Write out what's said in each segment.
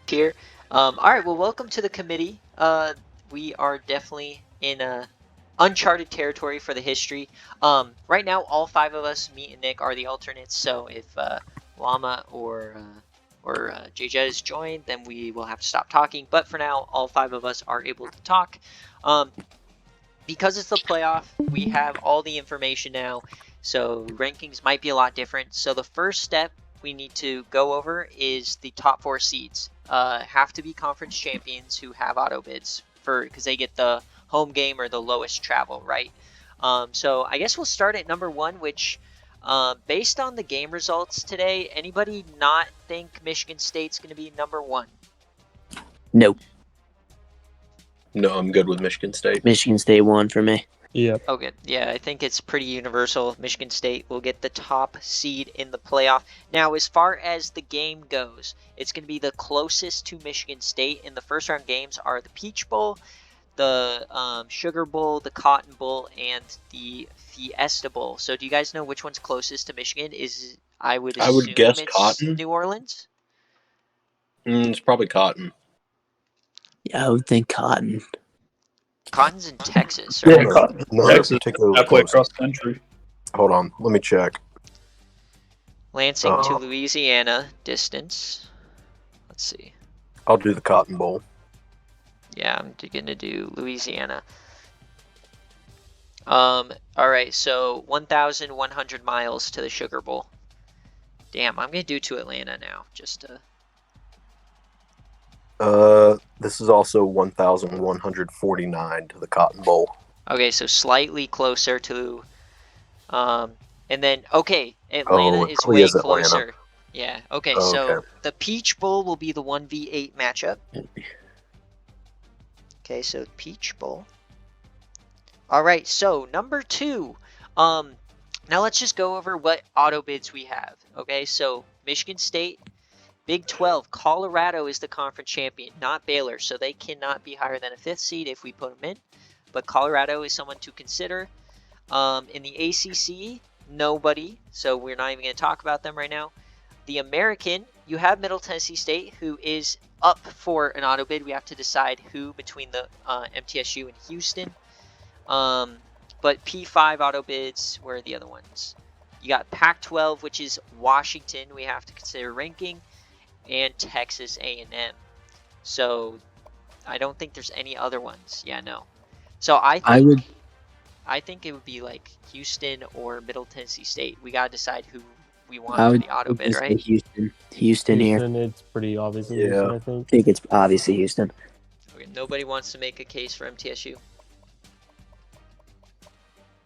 here. All right, well, welcome to the committee. We are definitely in uncharted territory for the history. Right now, all five of us, me and Nick, are the alternates. So if Llama or JJ is joined, then we will have to stop talking. But for now, all five of us are able to talk. Because it's the playoff, we have all the information now. So rankings might be a lot different. So the first step we need to go over is the top four seeds. Have to be conference champions who have auto bids because they get the home game or the lowest travel, right? So I guess we'll start at number one, which based on the game results today, anybody not think Michigan State's going to be number one? Nope. No, I'm good with Michigan State. Michigan State won for me. Yep. Okay, yeah, I think it's pretty universal. Michigan State will get the top seed in the playoff. Now, as far as the game goes, it's going to be the closest to Michigan State. In the first round games are the Peach Bowl, the Sugar Bowl, the Cotton Bowl, and the Fiesta Bowl. So do you guys know which one's closest to Michigan? I would guess it's Cotton. New Orleans? It's probably Cotton. Yeah, I would think Cotton. Cotton's in Texas, Yeah, right? Cotton. Not Texas, particularly halfway close. across the country. Hold on, let me check. Lansing to Louisiana distance. Let's see. I'll do the Cotton Bowl. Yeah, I'm gonna do Louisiana. All right, so 1,100 miles to the Sugar Bowl. Damn, I'm gonna do to Atlanta now, just to. This is also 1,149 to the Cotton Bowl. Okay, so slightly closer to, and then okay, Atlanta is probably way is Atlanta. closer. Yeah. Okay, Oh, so okay. the Peach Bowl will be the 1v8 matchup. Okay, so Peach Bowl. All right, so number two. Now let's just go over what auto bids we have. Okay, so Michigan State, Big 12, Colorado is the conference champion, not Baylor, so they cannot be higher than a fifth seed if we put them in. But Colorado is someone to consider. In the ACC, nobody, so we're not even going to talk about them right now. The American, you have Middle Tennessee State, who is up for an auto bid. We have to decide who between the MTSU and Houston. But P5 auto bids, where are the other ones? You got Pac-12, which is Washington, we have to consider ranking, and Texas A&M. So I don't think there's any other ones. Yeah, no. So I think it would be like Houston or Middle Tennessee State. We gotta decide who we want for the auto bid, right? Houston here. It's pretty obvious. Yeah. Houston, I I think. think it's obviously Houston. Okay, nobody wants to make a case for MTSU.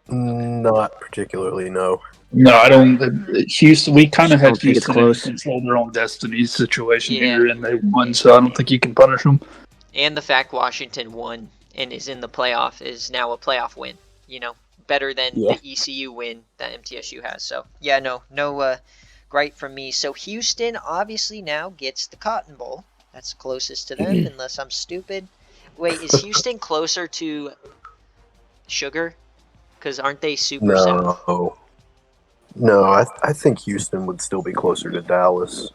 Not particularly, no. No, I don't. Houston, we kind of I don't had think it's Houston close. control their own destiny situation Yeah. here, and they won. So I don't think you can punish them. And the fact Washington won and is in the playoff is now a playoff win. You know, better than Yeah. the ECU win that MTSU has. So yeah, no gripe from me. So Houston obviously now gets the Cotton Bowl. That's closest to them, unless I'm stupid. Wait, is Houston closer to Sugar? Because aren't they super south? No, I think Houston would still be closer to Dallas.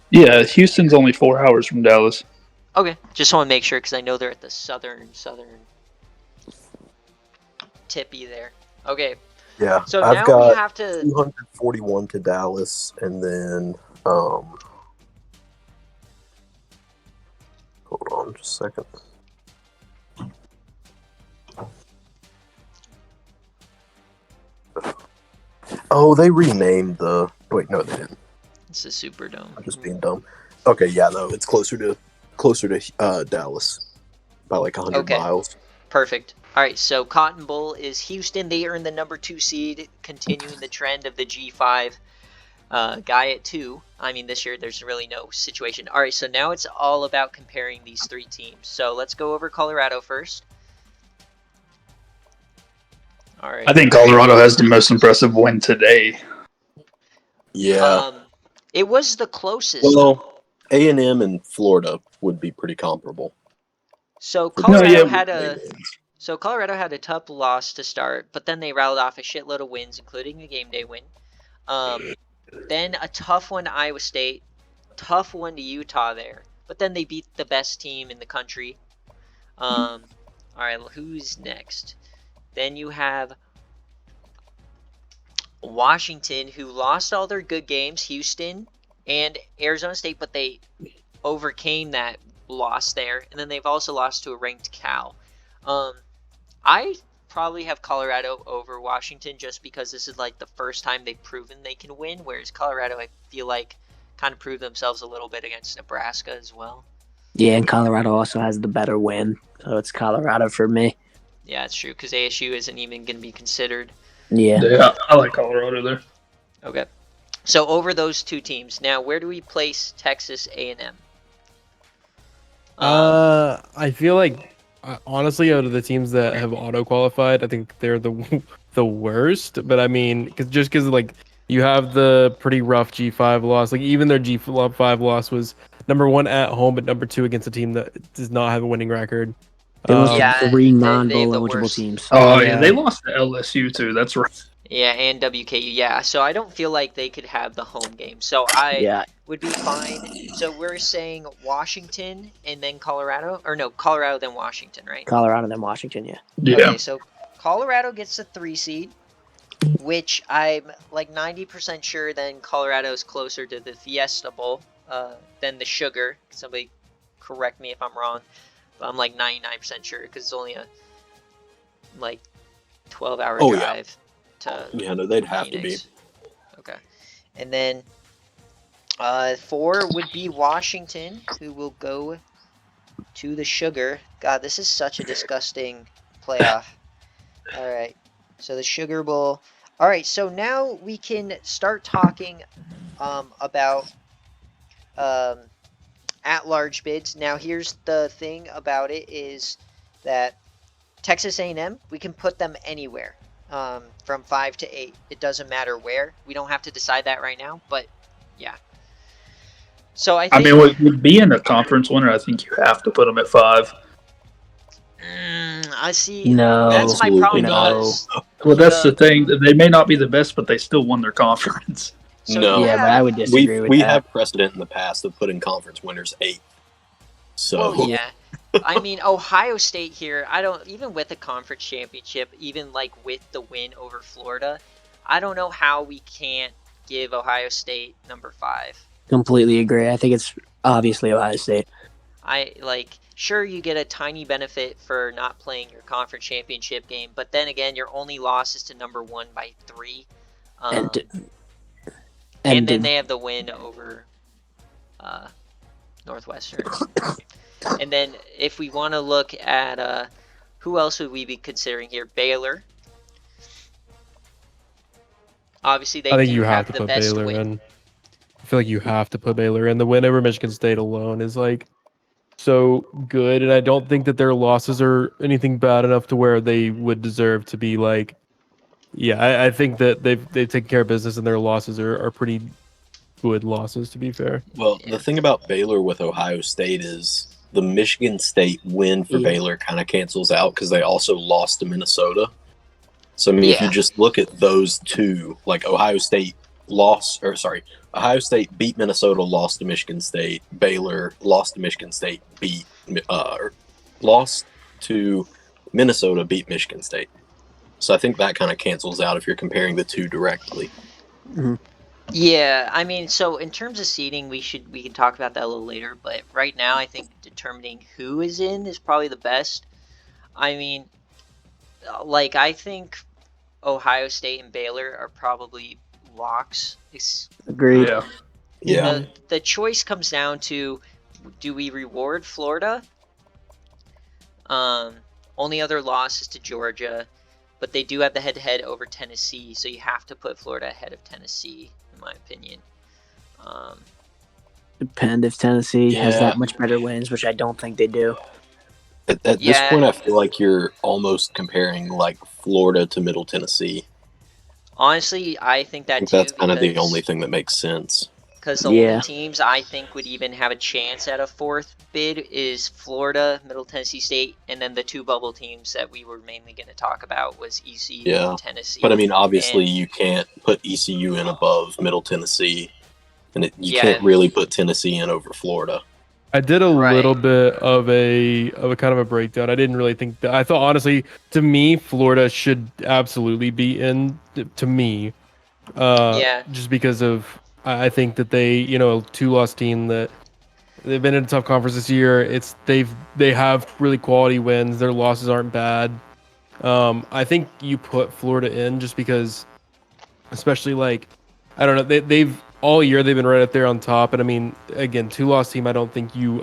Yeah, Houston's only 4 hours from Dallas. Okay, just want to make sure because I know they're at the southern tippy there. Okay, Yeah, so I've now got we have to. 241 to Dallas, and then hold on just a second. Oh, they renamed the. Wait, no, they didn't. It's a Superdome. I'm just being dumb. Okay, yeah, no, it's closer to Dallas by like 100 Okay. miles. Perfect. All right, so Cotton Bowl is Houston. They earned the number 2 seed, continuing the trend of the G5 guy at 2. I mean, this year there's really no situation. All right, so now it's all about comparing these three teams. So let's go over Colorado first. All right. I think Colorado has the most impressive win today. Yeah. It was the closest. Well, A&M and Florida would be pretty comparable. So No, Colorado yeah, had a tough loss to start, but then they rattled off a shitload of wins, including a game day win. Then a tough one to Iowa State, tough one to Utah there. but then they beat the best team in the country. All right, who's next? Then you have Washington, who lost all their good games, Houston and Arizona State, but they overcame that loss there. And then they've also lost to a ranked Cal. I probably have Colorado over Washington just because this is like the first time they've proven they can win, whereas Colorado, I feel like, kind of proved themselves a little bit against Nebraska as well. Yeah, and Colorado also has the better win, so it's Colorado for me. Yeah, it's true, because ASU isn't even going to be considered. Yeah. Yeah, I like Colorado there. Okay. So over those two teams. Now, where do we place Texas A&M? I feel like, honestly, out of the teams that have auto-qualified, I think they're the worst. But I mean, because like you have the pretty rough G5 loss. Like even their G5 loss was number 1 at home, but number 2 against a team that does not have a winning record. They lost Yeah, to 3 they have non-bowl the eligible worst. teams. Oh Yeah. yeah, they lost to LSU too. That's right. Yeah, and WKU. Yeah, so I don't feel like they could have the home game. So I Yeah, would be fine. So we're saying Washington and then Colorado? Or no, Colorado then Washington, right? Colorado then Washington, yeah. Yeah. Okay, so Colorado gets a 3 seed, which I'm like 90% sure then Colorado is closer to the Fiesta Bowl than the Sugar. Somebody correct me if I'm wrong, but I'm like 99% sure because it's only a like 12-hour Oh, yeah. drive to Yeah, no, they'd have to be. Phoenix. Okay, and then 4 would be Washington, who will go to the Sugar. God, this is such a disgusting playoff. All right, so the Sugar Bowl. All right, so now we can start talking about at-large bids. Now, here's the thing about it is that Texas A&M, we can put them anywhere from 5 to 8. It doesn't matter where. We don't have to decide that right now, but yeah. So I think, I mean, with being a conference winner, I think you have to put them at 5. I see. No, That's my absolutely problem not. because Well, that's the thing. They may not be the best, but they still won their conference. so No. you Yeah, but have- I would disagree with We that. have precedent in the past of putting conference winners 8. So Well, yeah. I mean, Ohio State here, I don't, even with the conference championship, even like with the win over Florida, I don't know how we can't give Ohio State number 5. Completely agree. I think it's obviously Ohio State. Sure, you get a tiny benefit for not playing your conference championship game, but then again, your only loss is to number 1 by 3. And And then they have the win over Northwestern. And then if we want to look at who else would we be considering here? Baylor. Obviously, they I think do you have have to the put best Baylor win. in. I feel like you have to put Baylor in. The win over Michigan State alone is like so good, and I don't think that their losses are anything bad enough to where they would deserve to be like. Yeah, I think that they've taken care of business, and their losses are pretty good losses, to be fair. Well, Yeah. the thing about Baylor with Ohio State is the Michigan State win for Yeah. Baylor kind of cancels out because they also lost to Minnesota. So, I mean, if you Yeah. just look at those two, like Ohio State beat Minnesota, lost to Michigan State. Baylor lost to Michigan State, lost to Minnesota, beat Michigan State. So I think that kind of cancels out if you're comparing the two directly. Yeah, I mean, so in terms of seeding, we can talk about that a little later. But right now, I think determining who is in is probably the best. I mean, I think Ohio State and Baylor are probably locks. Agreed. Yeah. Yeah. The choice comes down to, do we reward Florida? Only other loss is to Georgia, but they do have the head-to-head over Tennessee, so you have to put Florida ahead of Tennessee, in my opinion. Depend if Tennessee has Yeah. that much better wins, which I don't think they do. At this Yeah. point, I feel like you're almost comparing like Florida to Middle Tennessee. Honestly, I think I that think too. that's kind of the because- only thing that makes sense. Because the Yeah. only teams I think would even have a chance at a 4th bid is Florida, Middle Tennessee State, and then the 2 bubble teams that we were mainly going to talk about was ECU Yeah. and Tennessee. But I mean, obviously, And- you can't put ECU in above Middle Tennessee, and you Yeah. can't really put Tennessee in over Florida. I did a Right. little bit of a kind of a breakdown. I didn't really think that. I thought honestly, to me, Florida should absolutely be in. To me, Yeah. just because of I think that they, a 2-loss team that they've been in a tough conference this year. They have really quality wins. Their losses aren't bad. I think you put Florida in just because, especially like, I don't know, they've all year they've been right up there on top. And I mean, again, 2-loss team. I don't think you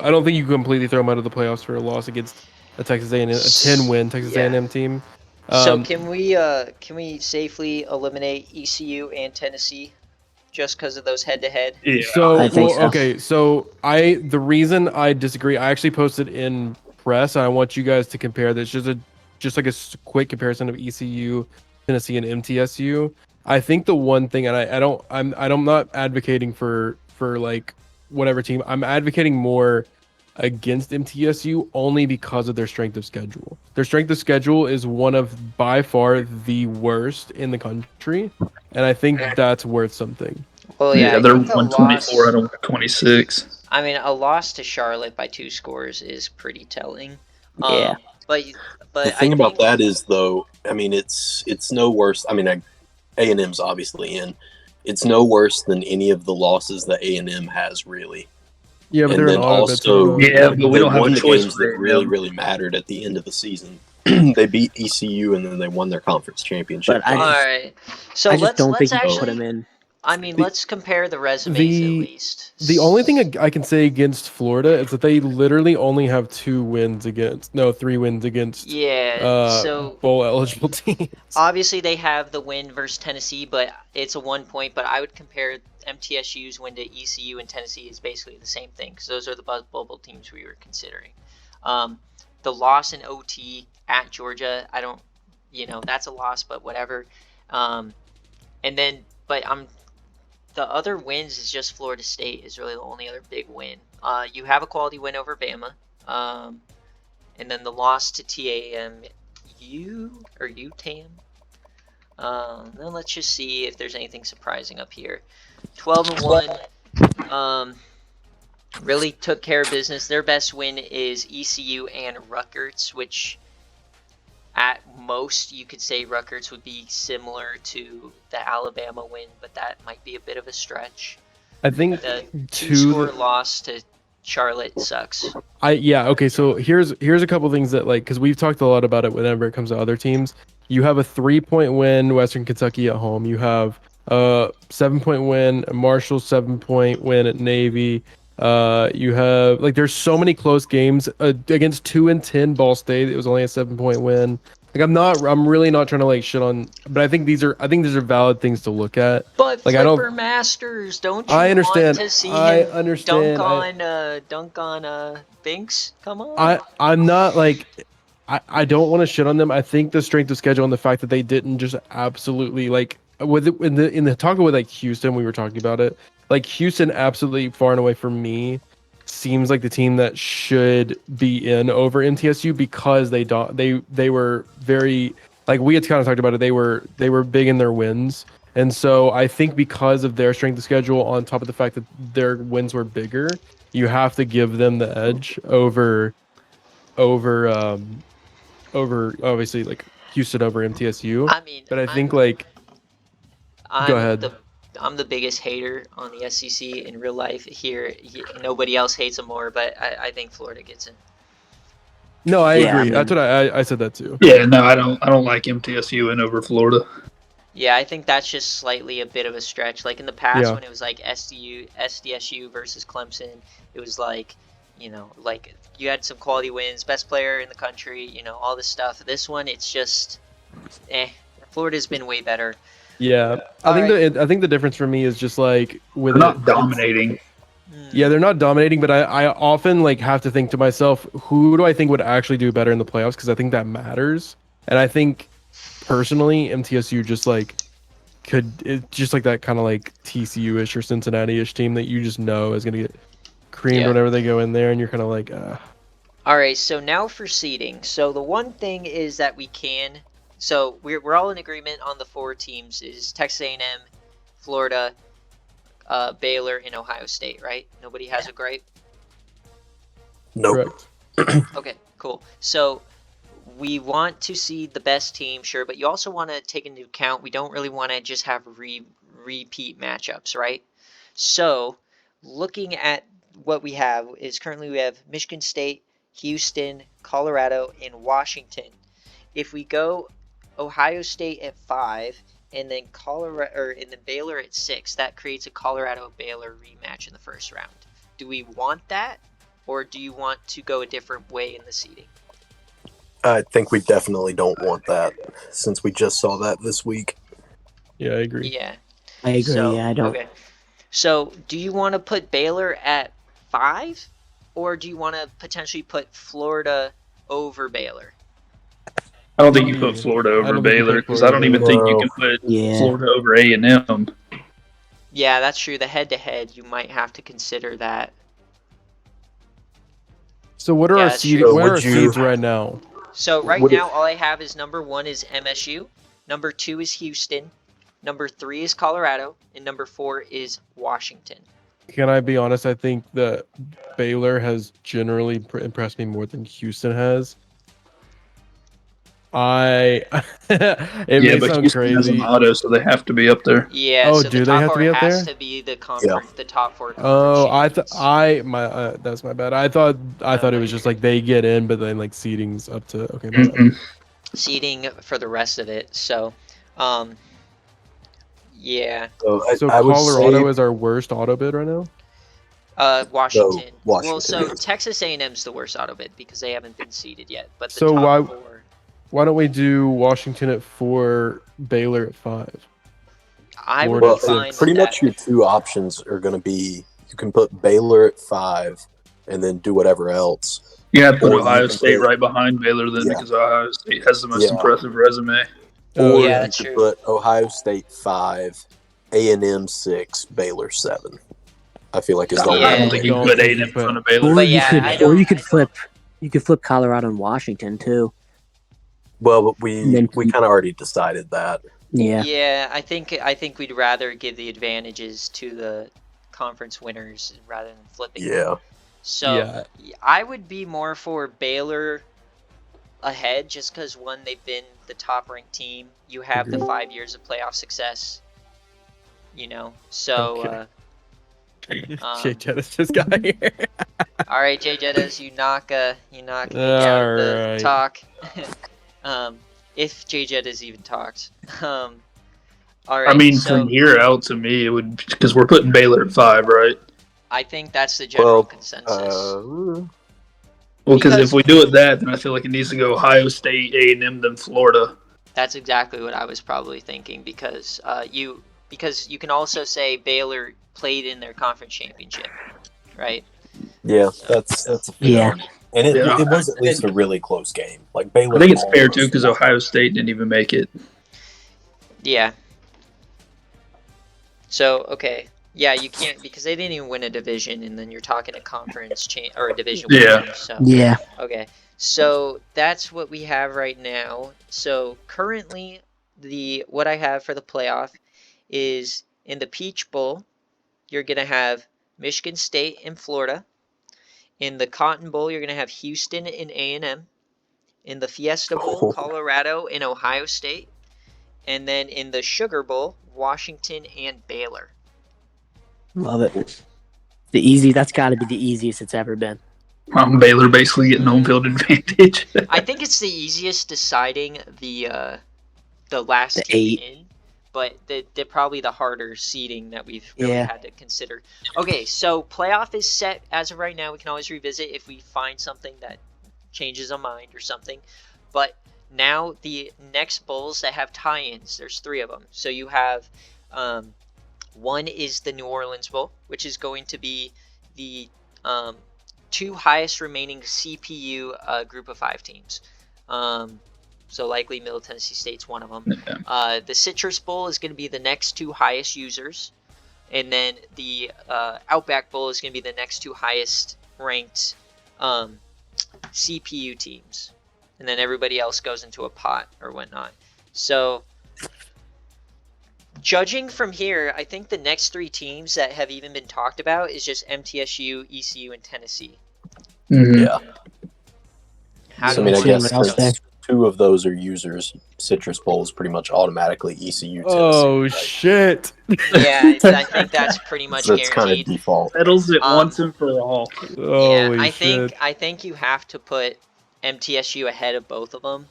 completely throw them out of the playoffs for a loss against a Texas A&M, a 10-win Texas Yeah. A&M team. So Um, can we safely eliminate ECU and Tennessee just because of those head-to-head? Yeah. I think so. Okay, so the reason I disagree, I actually posted in press, and I want you guys to compare this, just like a quick comparison of ECU, Tennessee, and MTSU. I think the one thing, and I'm not advocating for like whatever team. I'm advocating more against MTSU only because of their strength of schedule. Their strength of schedule is one of by far the worst in the country, and I think that's worth something. Well, yeah, Yeah, I they're think a 124 loss. out of 26. I mean, a loss to Charlotte by 2 scores is pretty telling. Yeah. But The I thing about think that is, though, I mean, it's no worse. I mean, A&M's obviously in. It's no worse than any of the losses that A&M has, really. Yeah, but And they're an then auto bid, so I also, don't know. Yeah, but we they don't have a won the choice games for that really, A&M. really mattered at the end of the season. They beat ECU, and then they won their conference championship. But I all just, right. So I just don't think let's you put actually. him in. I mean, The let's compare the resumes at the least. the only thing I can say against Florida is that they literally only have 3 wins against Yeah. So bowl eligible teams. obviously they have the win versus Tennessee, but it's a 1 point. But I would compare MTSU's win to ECU and Tennessee is basically the same thing because those are the bubble teams we were considering. The loss in OT at Georgia, I don't, that's a loss, but whatever. And then, but the other wins is just Florida State is really the only other big win. You have a quality win over Bama, and then the loss to UTAM. Then let's just see if there's anything surprising up here. 12-1. Really took care of business. Their best win is ECU and Rutgers, which at most you could say Rutgers would be similar to the Alabama win, but that might be a bit of a stretch. I think The to 2-score the loss to Charlotte sucks. okay, so here's a couple things that, like, because we've talked a lot about it whenever it comes to other teams. You have a 3-point win Western Kentucky at home. You have a 7-point win Marshall, 7-point win at Navy. You have, like, there's so many close games against 2-10 Ball State. It was only a 7-point win. Like, I'm really not trying to like shit on, but I think these are valid things to look at. But Like, I Flipper don't. Masters, don't you I want understand. to see I him understand. dunk on Binks? Come on. I'm not like, I don't want to shit on them. I think the strength of schedule and the fact that they didn't just absolutely, like, with it, in the talking with like Houston, we were talking about it. Like, Houston absolutely far and away from me seems like the team that should be in over MTSU because they were very, like, we had kind of talked about it. They were big in their wins. And so I think because of their strength of schedule, on top of the fact that their wins were bigger, you have to give them the edge over obviously like Houston over MTSU. I mean, But I think, like, go I'm ahead. I'm the biggest hater on the SEC in real life here. Nobody else hates them more, but I think Florida gets in. No, I Yeah, I agree. That's mean, what I said that too. Yeah, no, I don't like MTSU in over Florida. Yeah, I think that's just slightly a bit of a stretch. Like in the past, Yeah. when it was like SDSU versus Clemson, it was like, like you had some quality wins, best player in the country, all this stuff. This one, it's just, Florida's been way better. Yeah. I think the difference for me is just like with They're it. not dominating. Yeah, they're not dominating, but I often like have to think to myself, who do I think would actually do better in the playoffs? Because I think that matters. And I think personally, MTSU just like just like that kind of like TCU-ish or Cincinnati-ish team that you just know is gonna get creamed Yeah. whenever they go in there, and you're kind of like, All right, so now for seeding. So the one thing is that so we're all in agreement on the 4 teams is Texas A&M, Florida, Baylor, and Ohio State, right? Nobody has a gripe. Nope. Correct. Okay, cool. So we want to see the best team, sure, but you also want to take into account we don't really want to just have repeat matchups, right? So looking at what we have is currently we have Michigan State, Houston, Colorado, and Washington. If we go Ohio State at 5 and then Baylor at 6, that creates a Colorado-Baylor rematch in the first round. Do we want that, or do you want to go a different way in the seeding? I think we definitely don't want that since we just saw that this week. Yeah, I agree. Yeah. I agree. So, yeah, I don't. Okay. So, do you want to put Baylor at 5, or do you want to potentially put Florida over Baylor? I don't think you put Florida I over don't think you Baylor put because I don't Florida even over think you Baylor. can put Yeah. Florida over A&M. Yeah, that's true. The head-to-head, you might have to consider that. So what are Yeah, our that's seed? true. Where are our Would you- seeds right now? So right What- now, all I have is number 1 is MSU, number 2 is Houston, number 3 is Colorado, and number 4 is Washington. Can I be honest? I think that Baylor has generally impressed me more than Houston has. It may But sound Houston has an crazy. auto, so they have to be up there. Yeah, Oh, so do the they top have to 4 be up has there? to be the conference, the top 4 conference Oh, champions. that's my bad. I thought it was just like they get in, but then like seeding's up to okay. My bad. Mm-mm. Seeding for the rest of it. So, yeah. So I would Colorado say is our worst auto bid right now. Washington. Well, Washington so is. Texas A&M's the worst auto bid because they haven't been seeded yet. But the So top 4. why don't we do Washington at 4, Baylor at 5? I would Florida be at fine six. with pretty that. much your two options are going to be you can put Baylor at 5 and then do whatever else. You got to put Or you Ohio can State put- right behind Baylor then Yeah. because Ohio State has the most Yeah. impressive resume. Oh, Or yeah, you that's could true. put Ohio State 5, A&M 6, Baylor 7. I feel like is the I Yeah. don't think you Don't put think A&M you in put- front of Baylor. Or But you yeah, could, I or don't- you could flip Colorado and Washington too. Well, but we Then- kind of already decided that. Yeah. Yeah, I think we'd rather give the advantages to the conference winners rather than flipping. Yeah. So Yeah. I would be more for Baylor ahead, just because one, they've been the top ranked team. You have the Agreed. 5 years of playoff success. You know, so Okay. Um, Jay Jettis just got here. all right, Jay Jettas, you knock me out of the Alright. talk. If Jay Jettas even talks. All right. I mean, so from here out to me, it would because we're putting Baylor at 5, right? I think that's the general Well, consensus. Well, because Because- if we do it that, then I feel like it needs to go Ohio State, A&M, then Florida. That's exactly what I was probably thinking because you can also say Baylor played in their conference championship, right? Yeah, that's a fair Yeah. argument. And it Yeah. was at least a really close game. Like Baylor. I think it's fair almost too because won. Ohio State didn't even make it. Yeah. So okay, yeah, you can't because they didn't even win a division, and then you're talking a conference or a division. Yeah. Winner, so Yeah. okay, so that's what we have right now. So currently, what I have for the playoff is in the Peach Bowl, you're gonna have Michigan State and Florida. In the Cotton Bowl, you're gonna have Houston and A&M. In the Fiesta Bowl, Colorado and Ohio State. And then in the Sugar Bowl, Washington and Baylor. Love it. That's got to be the easiest it's ever been. Baylor basically getting home field advantage. I think it's the easiest deciding the last The team 8. in, but they're probably the harder seeding that we've really Yeah. had to consider. Okay, so playoff is set as of right now. We can always revisit if we find something that changes our mind or something. But now the next bowls that have tie-ins, there's 3 of them. So you have one is the New Orleans Bowl, which is going to be the 2 highest remaining CPU group of 5 teams. So likely Middle Tennessee State's one of them. The Citrus Bowl is going to be the next 2 highest users. And then the Outback Bowl is going to be the next 2 highest ranked CPU teams. And then everybody else goes into a pot or whatnot. So judging from here, I think the next 3 teams that have even been talked about is just MTSU, ECU, and Tennessee. Mhm. Yeah. How So, do I mean, I you guess what else since two of those are users, Citrus Bowl is pretty much automatically ECU Tennessee. Oh right? shit! Yeah, I think that's pretty much So it's kind of guaranteed. default. Settles it Um, once and for all. Yeah, Holy I shit! think you have to put MTSU ahead of both of them.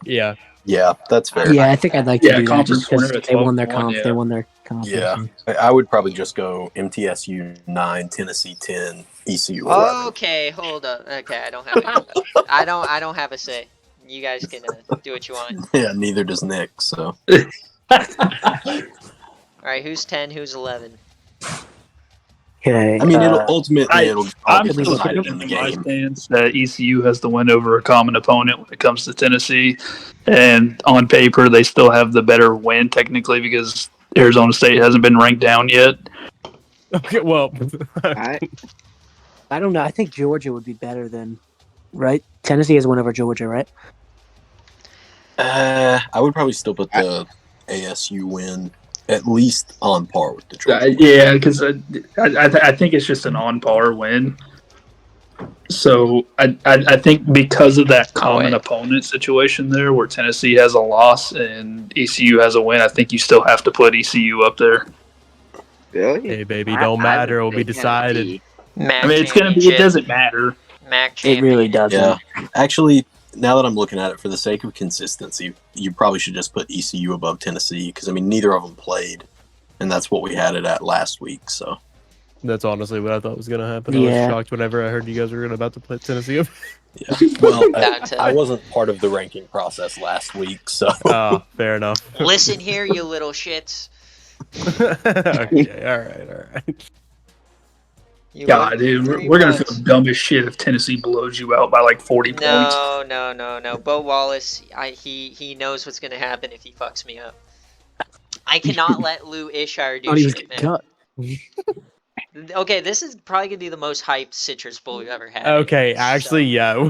Yeah. Yeah, that's fair. Yeah, I think I'd like to Yeah, do that just conference winner because at they won their 12-1, yeah. They won their conference. Yeah, I would probably just go MTSU 9, Tennessee 10, ECU 11. Okay, hold up. Okay, I don't have I don't have a say. You guys can do what you want. Yeah, neither does Nick. So All right, who's 10? Who's 11? Okay. I mean, it'll ultimately it'll all I'm be still decided sticking in the to my game. stance that ECU has the win over a common opponent when it comes to Tennessee, and on paper they still have the better win technically because Arizona State hasn't been ranked down yet. Okay. Well. I don't know. I think Georgia would be better than, right? Tennessee has won over Georgia, right? I would probably still put the ASU win at least on par with the Georgia win. Yeah, because I think it's just an on par win. So I think because of that common opponent situation there, where Tennessee has a loss and ECU has a win, I think you still have to put ECU up there. Really? Hey, baby, don't matter. It will be decided. MAC I mean, it's gonna be. It doesn't matter. MAC It champion. really doesn't. Yeah, actually, now that I'm looking at it, for the sake of consistency, you probably should just put ECU above Tennessee because I mean neither of them played, and that's what we had it at last week. So That's honestly what I thought was gonna happen. I Yeah. was shocked whenever I heard you guys were about to play Tennessee. yeah, well, That's I wasn't part of the ranking process last week, so Oh, fair enough. Listen here, you little shits. Okay, all right. You God, owe dude, $3. we're gonna feel dumb as shit if Tennessee blows you out by like 40 points. No. Bo Wallace, he knows what's gonna happen if he fucks me up. I cannot let Lou Ishire do Oh, he was shit, getting man. cut. Okay, this is probably gonna be the most hyped Citrus Bowl we've ever had. Okay, actually, yeah.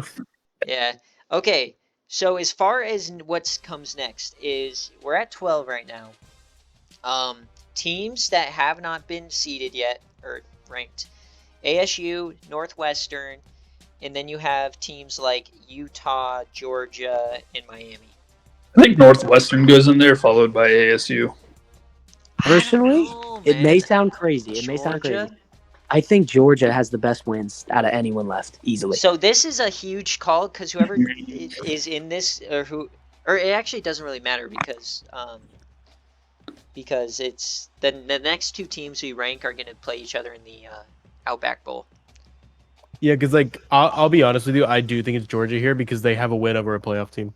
Yeah. Okay. So as far as what comes next is we're at 12 right now. Teams that have not been seeded yet or ranked: ASU, Northwestern, and then you have teams like Utah, Georgia, and Miami. I think Northwestern goes in there, followed by ASU. Personally, it may man. sound crazy. It may sound Georgia? crazy. I think Georgia has the best wins out of anyone left, easily. So this is a huge call because whoever is in this or it actually doesn't really matter because it's the next two teams we rank are going to play each other in the Outback Bowl. Yeah, because like I'll be honest with you, I do think it's Georgia here because they have a win over a playoff team.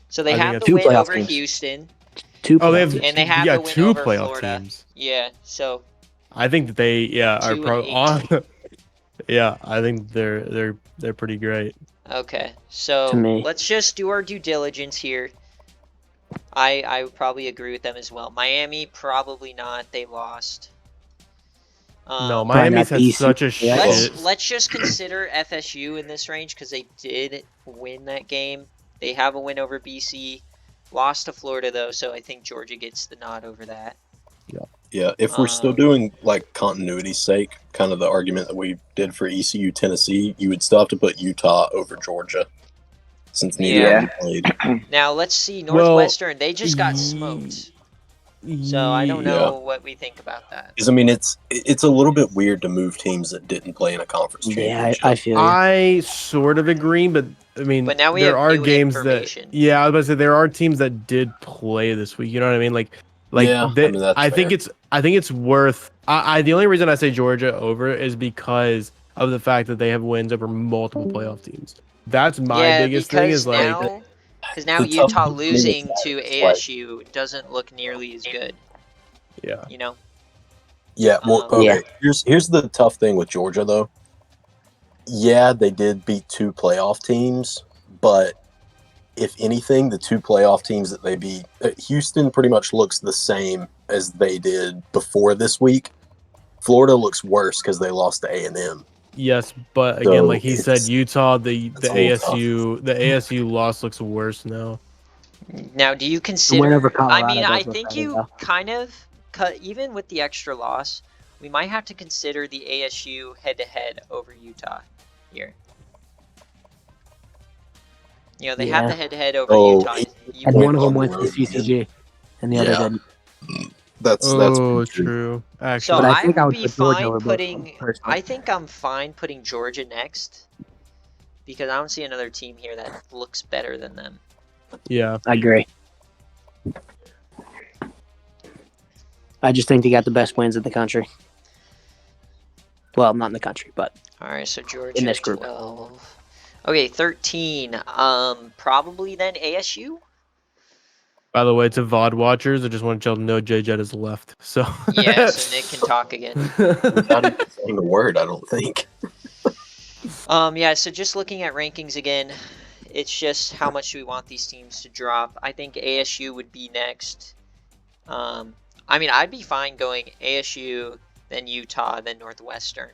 So they I think have it's the two win playoff over teams. Houston, Two Oh, they playoff have teams. and they have yeah, the win two over playoff Florida. teams. Yeah, so I think that they are 2 pro and 8. Yeah, I think they're pretty great. Okay, To so me. let's just do our due diligence here. I would probably agree with them as well. Miami, probably not. They lost. No, Probably Miami's not had BC. such a Yeah. shit. Let's just consider FSU in this range because they did win that game. They have a win over BC. Lost to Florida though, so I think Georgia gets the nod over that. yeah, if we're still doing like continuity's sake, kind of the argument that we did for ECU Tennessee, you would still have to put Utah over Georgia since neither of them played. Now let's see Well, Northwestern. They just got smoked. So I don't know what we think about that. Because I mean, it's a little bit weird to move teams that didn't play in a conference Yeah, championship. I feel you. I sort of agree, but I mean, But now we there have are new games information. that I was about to say there are teams that did play this week. You know what I mean? Like Yeah, they, I mean, that's I think fair. it's worth. I the only reason I say Georgia over is because of the fact that they have wins over multiple playoff teams. That's my biggest thing is like because now the tough Utah thing for me is losing that to it's like- ASU doesn't look nearly as good. yeah. You know. Yeah, well, okay. Yeah. Here's the tough thing with Georgia, though. Yeah, they did beat two playoff teams, but if anything, the two playoff teams that they beat, Houston pretty much looks the same as they did before this week. Florida looks worse because they lost to A&M. Yes, but again, So like he said, it's- Utah, the it's a little ASU loss looks worse now. Now, do you consider? win over I Colorado mean, I does look think better, you though. kind of cut even with the extra loss. We might have to consider the ASU head-to-head over Utah. here. You know, they have the Yeah. head-to-head over Oh, Utah. And Point one of them on the went to road CCG, and the other Yeah. didn't. That's Oh, pretty true. true. So Actually, But I I think I would would be put Georgia fine over both of them, putting. personally. I think I'm fine putting Georgia next because I don't see another team here that looks better than them. yeah. I agree. I just think they got the best wins in the country. Well, not in the country, but All right, so Georgia in this group. 12. Okay, 13. Probably then ASU. By the way, to VOD watchers, I just want y'all to know J Jet is left. So Yeah, so Nick can talk again. He's not even saying a word, I don't think. Yeah, so just looking at rankings again, it's just how much do we want these teams to drop. I think ASU would be next. I mean, I'd be fine going ASU, then Utah, then Northwestern.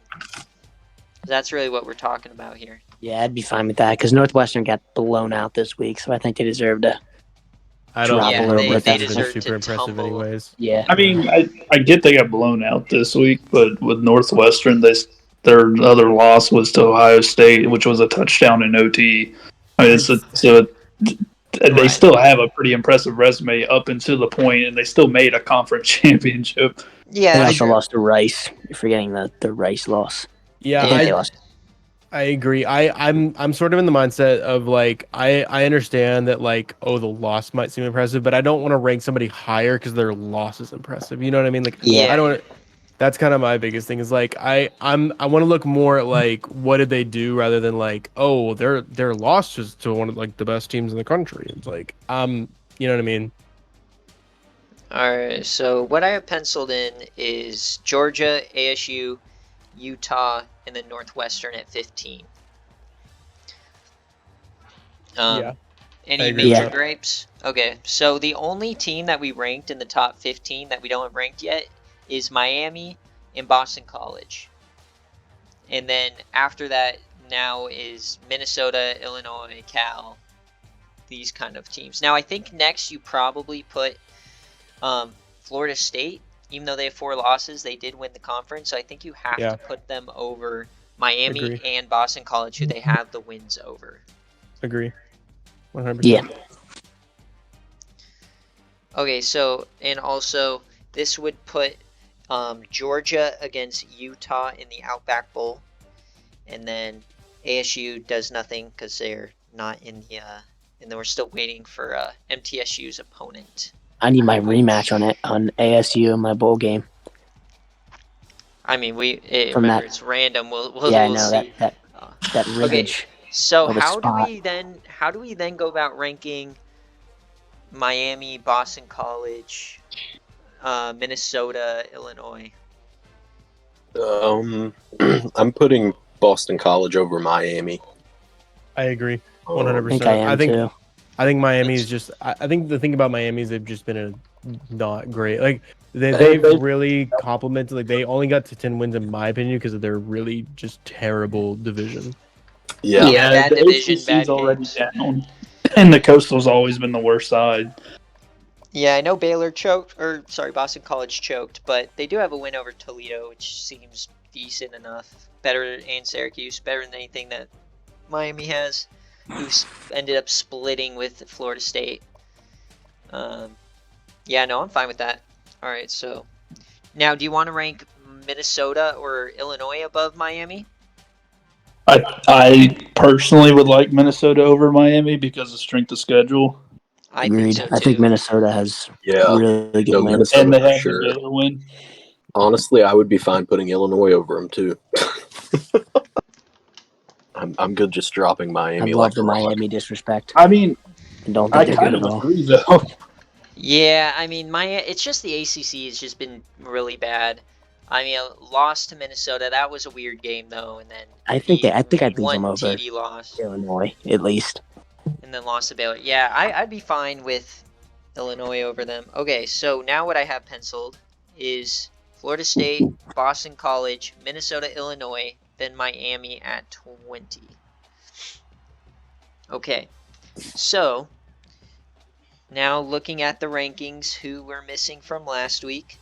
That's really what we're talking about here. Yeah, I'd be fine with that because Northwestern got blown out this week, so I think they deserve to. I don't Drop think a little bit. Northwestern's They been deserve super to impressive tumble. anyways. Yeah. I mean, I get they got blown out this week, but with Northwestern, their other loss was to Ohio State, which was a touchdown in OT. I mean, they Right. still have a pretty impressive resume up until the point, and they still made a conference championship. Yeah, They that's also true. lost to Rice. You're forgetting the Rice loss. Yeah, I think they lost. I agree. I'm sort of in the mindset of like I understand that like, oh, the loss might seem impressive, but I don't want to rank somebody higher because their loss is impressive. You know what I mean? Like Yeah. I don't. That's kind of my biggest thing is like I want to look more at like what did they do rather than like, oh, their loss was to one of like the best teams in the country. It's like you know what I mean? Alright, so what I have penciled in is Georgia, ASU, Utah, and then Northwestern at 15. Yeah, Any agree major with that. gripes? Okay, so the only team that we ranked in the top 15 that we don't have ranked yet is Miami and Boston College. And then after that now is Minnesota, Illinois, Cal, these kind of teams. Now I think next you probably put Florida State. Even though they have 4 losses, they did win the conference. So I think you have Yeah. to put them over Miami Agree. and Boston College, who they have the wins over. Agree. 100%. Yeah. Okay, so and also this would put Georgia against Utah in the Outback Bowl, and then ASU does nothing because they're not in the. And then we're still waiting for MTSU's opponent. I need my rematch on ASU in my bowl game. I mean, From remember that- it's random. We'll Yeah, I we'll know see. that Okay, riggage. so of a how do spot. we then go about ranking Miami, Boston College, Minnesota, Illinois? I'm putting Boston College over Miami. I agree. Um, 100%. I think I am too. I think Miami is just. I think the thing about Miami is they've just been not great. Like they've really complimented. Like they only got to 10 wins in my opinion because of their really just terrible division. Yeah. Bad the division, ACC's bad already games. down, and the Coastal's always been the worst side. Yeah, I know Baylor choked, or sorry, Boston College choked, but they do have a win over Toledo, which seems decent enough. Better, and Syracuse, better than anything that Miami has, who's ended up splitting with Florida State. Yeah, no, I'm fine with that. All right, so now, do you want to rank Minnesota or Illinois above Miami? I personally would like Minnesota over Miami because of strength of schedule, I Agreed. think so I think too. Minnesota has Yeah. really good No, wins. Minnesota and they for have sure. the Baylor win. Honestly, I would be fine putting Illinois over them too. I'm good just dropping I Miami. love like the a rock. Miami disrespect. I mean, I don't I think they're kind good of at all. agree though. Yeah, I mean, it's just the ACC has just been really bad. I mean, a loss to Minnesota, that was a weird game though, and then I think I'd leave one them over TD loss, Illinois at least. and then lost to Baylor. Yeah, I'd be fine with Illinois over them. Okay, so now what I have penciled is Florida State, Boston College, Minnesota, Illinois, then Miami at 20. Okay, so now looking at the rankings, who we're missing from last week.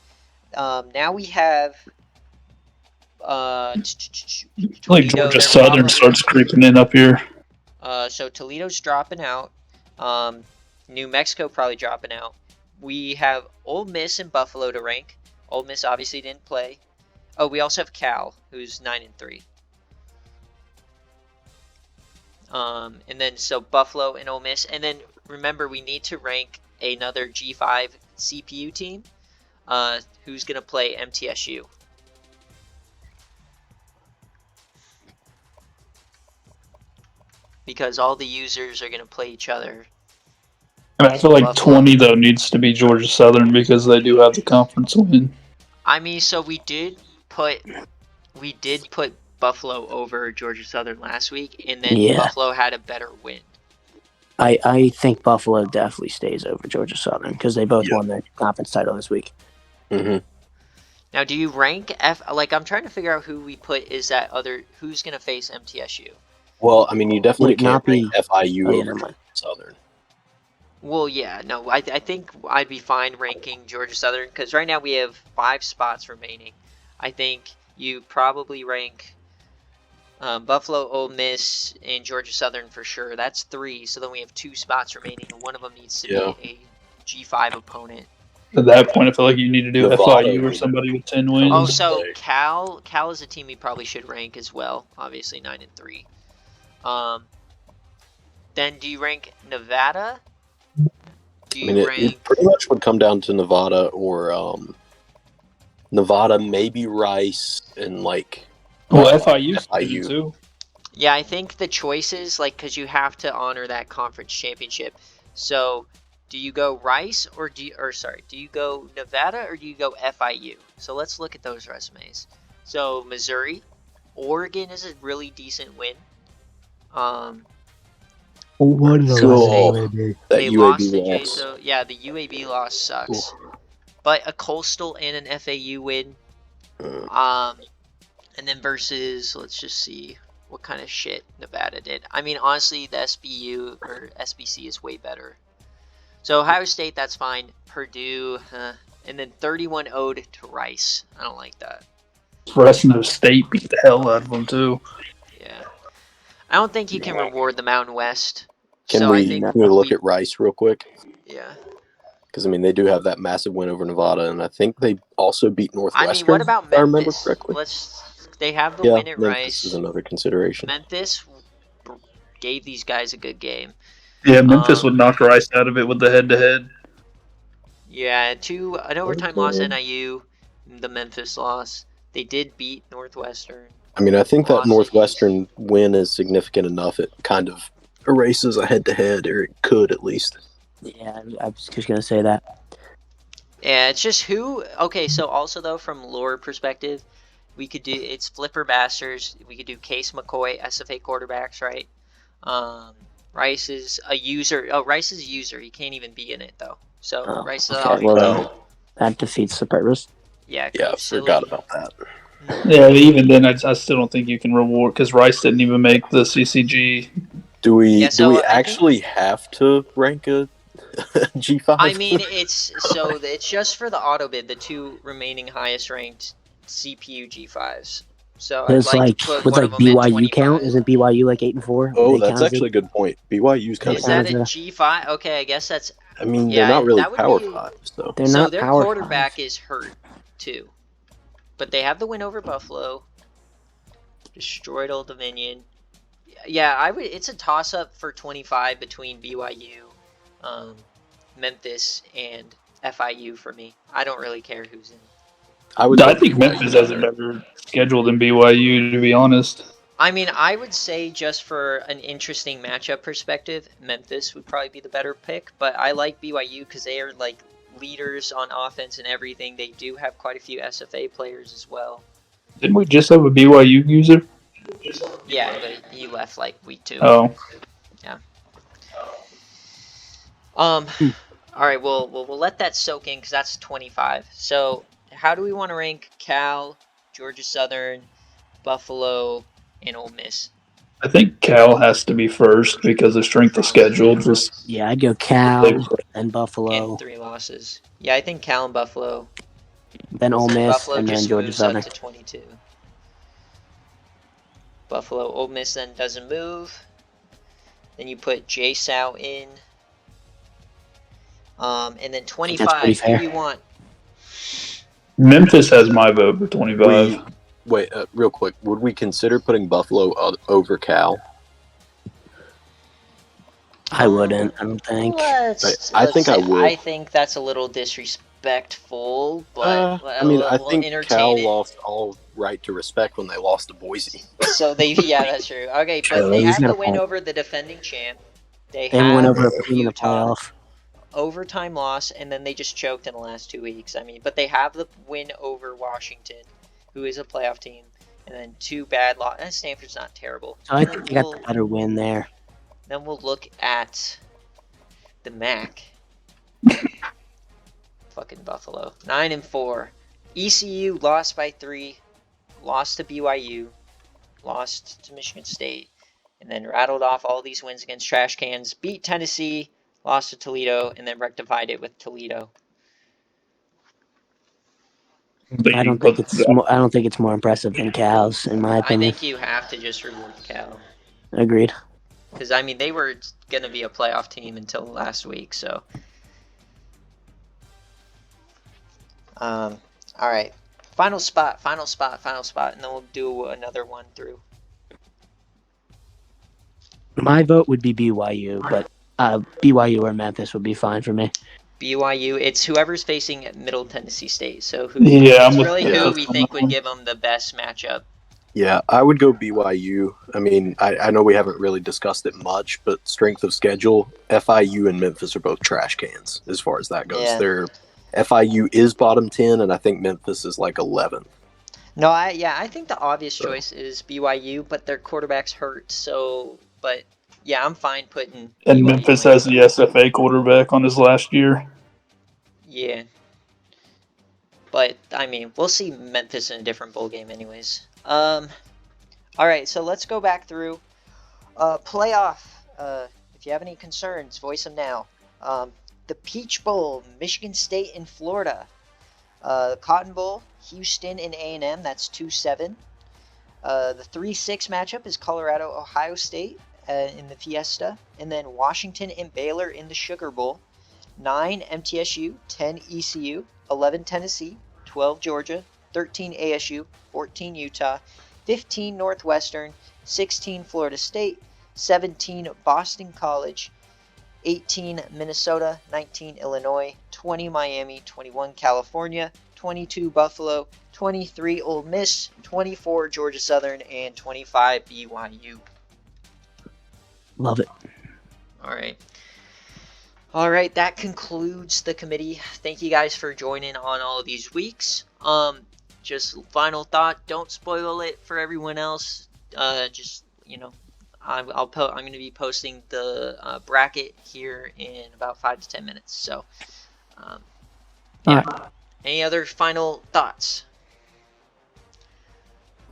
Now we have Like Toledo, Georgia they're Southern probably- starts creeping in up here. So Toledo's dropping out. New Mexico probably dropping out. We have Ole Miss and Buffalo to rank. Ole Miss obviously didn't play. Oh, we also have Cal, who's 9-3. And then so Buffalo and Ole Miss, and then remember we need to rank another G5 CPU team. Who's gonna play MTSU? Because all the users are gonna play each other. I mean, I feel like Buffalo. 20 though needs to be Georgia Southern because they do have the conference win. I mean, so we did put Buffalo over Georgia Southern last week, and then Yeah. Buffalo had a better win. I think Buffalo definitely stays over Georgia Southern because they both won their conference title this week. Mm-hmm. Now, do you rank Like, I'm trying to figure out who we put is that other. Who's gonna face MTSU? Well, I mean, you definitely Would it not can't rank be- FIU Oh, yeah, over never mind. Southern. Well, yeah, no, I think I'd be fine ranking Georgia Southern because right now we have 5 spots remaining. I think you probably rank Buffalo, Ole Miss, and Georgia Southern for sure. That's 3. So then we have 2 spots remaining, and one of them needs to be a G5 opponent. At that point, I feel like you need to do Nevada FIU or would- somebody with 10 wins. Oh, so Cal is a team we probably should rank as well. Obviously 9-3. Then do you rank Nevada? Do I you mean, rank? it pretty much would come down to Nevada or Nevada, maybe Rice, and like. Well, FIU's FIU. too. Yeah, I think the choices, like, because you have to honor that conference championship. So, do you go Rice or do you go Nevada or do you go FIU? So let's look at those resumes. So Missouri, Oregon is a really decent win. What is the Cool. UAB? That They lost UAB to loss. JSO. Yeah, the UAB loss sucks. But a Coastal and an FAU win. And then versus, let's just see what kind of shit Nevada did. I mean, honestly, the SBU or SBC is way better. So Ohio State, that's fine. Purdue, and then 31-0 to Rice. I don't like that. Fresno State beat the hell out of them too. Yeah. I don't think you can reward the Mountain West. Can so we, I think can we look at Rice real quick? Yeah. Because I mean, they do have that massive win over Nevada, and I think they also beat Northwestern. I mean, what about if I remember Memphis? correctly. They have the Yeah, win at Memphis Rice. is another consideration. Memphis gave these guys a good game. Yeah, Memphis would knock Rice out of it with the head-to-head. Yeah, an overtime loss Okay. NIU, the Memphis loss. They did beat Northwestern. I mean, I think that Lost. Northwestern win is significant enough. It kind of erases a head-to-head, or it could at least. Yeah, I was just gonna say that. Yeah, it's just who. Okay, so also though, from lore perspective, we could do it's Flipper Masters. We could do Case McCoy, SFA quarterbacks, right? Rice is a user. Oh, Rice is a user. He can't even be in it though. So Oh, Rice is okay, off. well, that defeats the purpose. Yeah, Yeah, I silly. forgot about that. Yeah, even then, I still don't think you can reward because Rice didn't even make the CCG. Do we Yeah, so I think- actually have to rank a G5? I mean, it's just for the auto bid, the 2 remaining highest ranked CPU G5s. So I'd There's like to put would one like of them in BYU 25. count? Isn't BYU like 8-4? Oh, They that's counted? actually a good point. BYU's kind Is of. that a Sounds, G5? Okay, I guess that's. I mean, yeah, they're not really that would Power be- 5, so. They're so not their Power quarterback 5. is hurt too, but they have the win over Buffalo. Destroyed Old Dominion. Yeah, I would. It's a toss up for 25 between BYU, Memphis, and FIU for me. I don't really care who's in. I think Memphis has a better schedule than BYU, to be honest. I mean, I would say just for an interesting matchup perspective, Memphis would probably be the better pick. But I like BYU because they are like leaders on offense and everything. They do have quite a few SFA players as well. Didn't we just have a BYU user? Yeah, but he left like week 2. Oh, All right, we'll let that soak in because that's 25. So how do we want to rank Cal, Georgia Southern, Buffalo, and Ole Miss? I think Cal has to be first because of strength of schedule. Just Yeah, I'd go Cal and Buffalo, And 3 losses. Yeah, I think Cal and Buffalo. then Ole Miss, Buffalo and then just Georgia moves Southern. up to 22. Buffalo. Ole Miss then doesn't move. Then you put J-Sow in. And then 25. Who fair. do you want? Memphis has my vote for 25. Wait, real quick. Would we consider putting Buffalo over Cal? I wouldn't. I don't think. I think I would. I think that's a little disrespectful, but I mean, I we'll think entertain Cal it. lost all right to respect when they lost to Boise. So yeah, that's true. Okay, but they He's have got the a win point. over the defending champ. They They went have over a team in the Utah. playoff. Overtime loss, and then they just choked in the last 2 weeks. I mean, but they have the win over Washington, who is a playoff team, and then 2 bad losses. Stanford's not terrible. So I think they got the better win there. Then we'll look at the MAC. Fucking Buffalo. 9-4. ECU lost by 3, lost to BYU, lost to Michigan State, and then rattled off all these wins against trash cans. Beat Tennessee, lost to Toledo, and then rectified it with Toledo. I don't think it's more impressive than Cal's, in my I opinion. think you have to just remove Cal. Agreed. Because, I mean, they were going to be a playoff team until last week, so. All right. Final spot, and then we'll do another one through. My vote would be BYU, but BYU or Memphis would be fine for me. BYU, it's whoever's facing Middle Tennessee State. So who we think would give them the best matchup. Yeah, I would go BYU. I mean, I know we haven't really discussed it much, but strength of schedule, FIU and Memphis are both trash cans as far as that goes. Yeah. FIU is bottom 10, and I think Memphis is like 11th. No, I think the obvious choice is BYU, but their quarterback's hurt. So, but yeah, I'm fine putting. And BYU Memphis in. has the SFA quarterback on his last year. Yeah. But I mean, we'll see Memphis in a different bowl game, anyways. All right, so let's go back through playoff. If you have any concerns, voice them now. The Peach Bowl, Michigan State and Florida. The Cotton Bowl, Houston and A&M. That's 2-7. The 3-6 matchup is Colorado, Ohio State in the Fiesta, and then Washington and Baylor in the Sugar Bowl. 9 MTSU, 10 ECU, 11 Tennessee, 12 Georgia, 13 ASU, 14 Utah, 15 Northwestern, 16 Florida State, 17 Boston College, 18 Minnesota, 19 Illinois, 20 Miami, 21 California, 22 Buffalo, 23 Ole Miss, 24 Georgia Southern, and 25 BYU. Love it. All right, that concludes the committee. Thank you guys for joining on all of these weeks. Just final thought, don't spoil it for everyone else. Just, you know, I'm going to be posting the bracket here in about 5 to 10 minutes. So, yeah. Right. Any other final thoughts?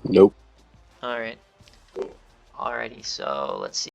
Nope. All right. Alrighty, so let's see.